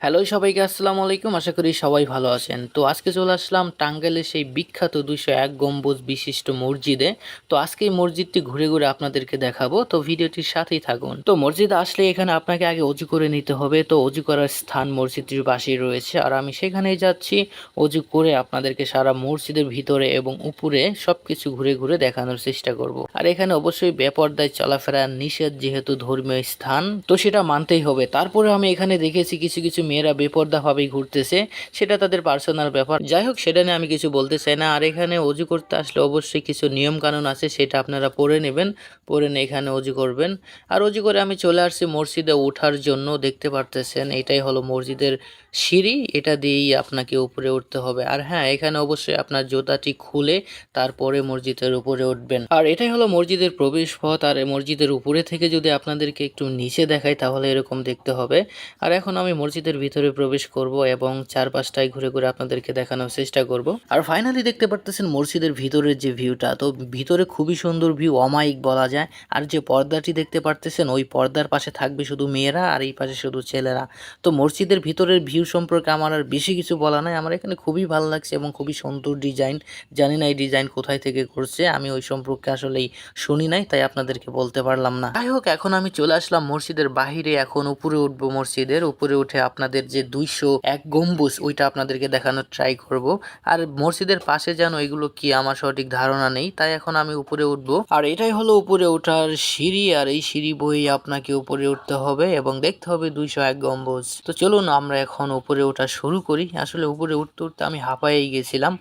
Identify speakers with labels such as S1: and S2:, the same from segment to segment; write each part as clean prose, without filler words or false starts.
S1: Hello সবাইকে আসসালামু আলাইকুম। আশা করি সবাই ভালো আছেন। তো আজকে চলে আসলাম টাঙ্গাইলের সেই বিখ্যাত ২০১ গম্বুজ বিশিষ্ট মসজিদে। তো আজকে এই মসজিদটি ঘুরে ঘুরে আপনাদেরকে দেখাবো। তো ভিডিওটির সাথেই থাকুন। তো মসজিদে আসলে এখানে আপনাকে আগে অজু করে নিতে হবে। তো অজু করার স্থান মসজিদটির পাশেই রয়েছে। আর আমি সেখানেই যাচ্ছি। অজু করে আপনাদেরকে সারা মসজিদের ভিতরে এবং উপরে সবকিছু ঘুরে ঘুরে দেখানোর চেষ্টা করব। আর এখানে অবশ্যই বেপরদায় চলাফেরা নিষেধ, যেহেতু ধর্মীয় স্থান, তো সেটা মানতেই হবে। তারপরে আমি এখানে দেখেছি কিছু কিছু মেয়েরা বেপরদাভাবেই ঘুরতেছে, সেটা তাদের পার্সোনাল ব্যাপার। যাই হোক, সেটা নিয়ে আমি কিছু বলতে চাই না। আর এখানে অজু করতে আসলে অবশ্যই কিছু নিয়ম কানুন আছে, সেটা আপনারা পড়ে নেবেন, পড়ে নিয়ে এখানে অজু করবেন। আর অজু করে আমি চলে আসছি মসজিদে ওঠার জন্য। দেখতে পারতেছেন এটাই হলো মসজিদের সিঁড়ি, এটা দিয়েই আপনাকে উপরে উঠতে হবে। আর হ্যাঁ, এখানে অবশ্যই আপনার জুতাটি খুলে তারপরে মসজিদের উপরে উঠবেন। আর এটাই হলো মসজিদের প্রবেশ পথ। আর এই মসজিদের উপরে থেকে যদি আপনাদেরকে একটু নিচে দেখাই তাহলে এরকম দেখতে হবে। আর এখন আমি মসজিদের ভিতরে প্রবেশ করব এবং চারপাশটায় ঘুরে ঘুরে আপনাদেরকে দেখানোর চেষ্টা করব। আর ফাইনালি দেখতে পারতেছেন মসজিদের ভিতরের যে ভিউটা, তো ভিতরে খুবই সুন্দর ভিউ, অমায়িক বলা যায়। আর যে পর্দাটি দেখতে পারতেছেন, ওই পর্দার পাশে থাকবে শুধু মেয়েরা আর এই পাশে শুধু ছেলেরা। তো মসজিদের ভিতরের ভিউ সম্পর্কে আমার আর বেশি কিছু বলা নাই। আমার এখানে খুবই ভালো লাগছে এবং খুবই সুন্দর ডিজাইন। জানি না এই ডিজাইন কোথায় থেকে করছে, আমি ওই সম্পর্কে আসলেই শুনি নাই, তাই আপনাদেরকে বলতে পারলাম না। যাই হোক, এখন আমি চলে আসলাম মসজিদের বাহিরে। এখন উপরে উঠবো, মসজিদের উপরে উঠে আপনাদের যে ২০১ গম্বুজ ওইটা আপনাদেরকে দেখানোর ট্রাই করব। আর মসজিদের পাশে যেন এগুলো কি আমার সঠিক ধারণা নেই, তাই এখন আমি উপরে উঠবো। আর এটাই হলো উপরে ওঠার সিঁড়ি। আর এই সিঁড়ি বই আপনাকে উপরে উঠতে হবে এবং দেখতে হবে ২০১ গম্বুজ। তো চলুন আমরা এখন উপরে ওঠা শুরু করি। আসলে উপরে উঠতে উঠতে আমি হাঁপায়েই গেছিলাম,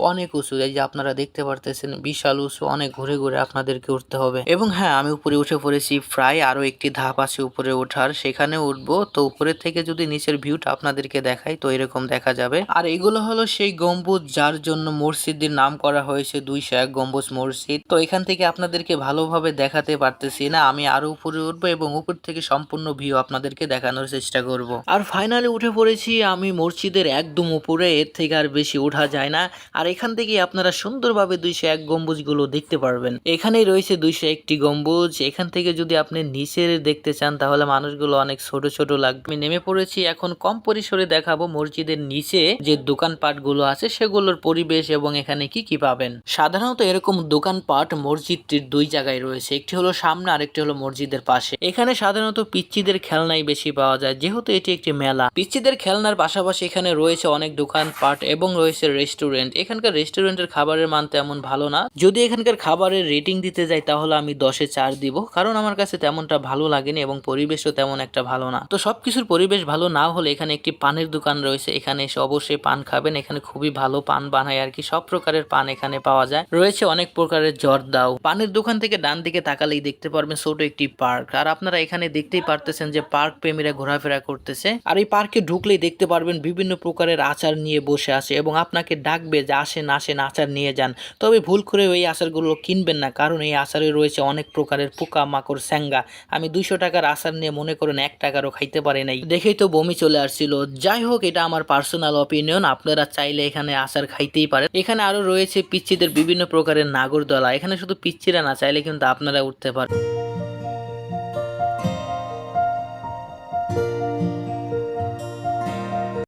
S1: অনেক উঁচু। এই যে আপনারা দেখতে পারতেছেন বিশাল উঁচু, অনেক ঘুরে ঘুরে আপনাদেরকে উঠতে হবে। এবং হ্যাঁ, আমি উপরে উঠে পড়েছি। প্রায় আরো একটি ধাপ আছে উপরে ওঠার, সেখানে উঠবো। তো উপরে থেকে যদি নিচের ভিউটা আপনাদেরকে দেখাই তো এরকম দেখা যাবে। আর এগুলো হলো সেই গম্বুজ যার জন্য মসজিদের নাম করা হয়েছে ২০১ গম্বুজ মসজিদ। তো এখান থেকে আপনাদেরকে ভালোভাবে দেখাতে পারতেছি না, আমি আরো উপরে উঠবো এবং উপর থেকে সম্পূর্ণ ভিউ আপনাদেরকে দেখানোর চেষ্টা করব। আর ফাইনালি উঠে পড়েছি আমি মসজিদের একদম উপরে, এর থেকে আর বেশি ওঠা যায় না। আর এখান থেকে আপনারা সুন্দরভাবে ২০১ গম্বুজগুলো দেখতে পারবেন। এখানেই রয়েছে ২০১টি গম্বুজ। এখান থেকে যদি আপনি নিচের দেখতে চান তাহলে মানুষগুলো অনেক ছোট ছোট লাগবে। আমি নেমে পড়েছি, এখন কম পরিসরে দেখাবো মসজিদের নিচে যে দোকানপাটগুলো আছে সেগুলোর পরিবেশ এবং এখানে কি কি পাবেন। সাধারণত এরকম দোকানপাট মসজিদটির দুই জায়গায় রয়েছে, একটি হলো সামনে আর একটি হলো মসজিদের পাশে। এখানে সাধারণত পিচ্চিদের খেলনাই বেশি পাওয়া যায়, যেহেতু এটি একটি মেলা। পিচ্চিদের খেলনার পাশাপাশি এখানে রয়েছে অনেক দোকানপাট এবং রয়েছে রেস্টুরেন্ট। এখানকার রেস্টুরেন্টের খাবারের মান তেমন ভালো না। যদি এখানকার খাবারের রেটিং দিতে যাই তাহলে আমি 10-এ 4 দিব, কারণ আমার কাছে তেমনটা ভালো লাগেনি এবং পরিবেশও তেমন একটা ভালো না। তো সবকিছুর পরিবেশ ভালো না হলে এখানে একটি পানের দোকান রয়েছে, এখানে এসে অবশ্যই পান খাবেন। এখানে খুবই ভালো পান বানায় আর কি, সব প্রকারের পান এখানে পাওয়া যায়। রয়েছে অনেক প্রকারের জর্দাও। পানের দোকান থেকে ডান দিকে তাকালেই দেখতে পারবেন ছোট একটি পার্ক। আর আপনারা এখানে দেখতেই পারতেছেন যে পার্ক প্রেমীরা ঘোরাফেরা করতেছে। আর এই পার্কে ঢুকলেই দেখতে পারবেন বিভিন্ন প্রকারের আচার নিয়ে বসে আছে এবং আপনাকে ডাকবে যে আসেন আসেন আচার নিয়ে যান। তবে ভুল করে এই আচারগুলো কিনবেন না, কারণ এই আচারে রয়েছে অনেক প্রকারের পোকা মাকড় স্যাঙ্গা। আমি 200 টাকার আচার নিয়ে মনে করেন 1 টাকারও খাইতে পারি নাই, দেখেই তো বমি চলে আসছিল। যাই হোক, এটা আমার পার্সোনাল অপিনিয়ন, আপনারা চাইলে এখানে আচার খাইতেই পারেন। এখানে আরো রয়েছে পিচ্চিদের বিভিন্ন প্রকারের নাগরদোলা। এখানে শুধু পিচ্চিরা না, চাইলে কিন্তু আপনারা উঠতে পারেন।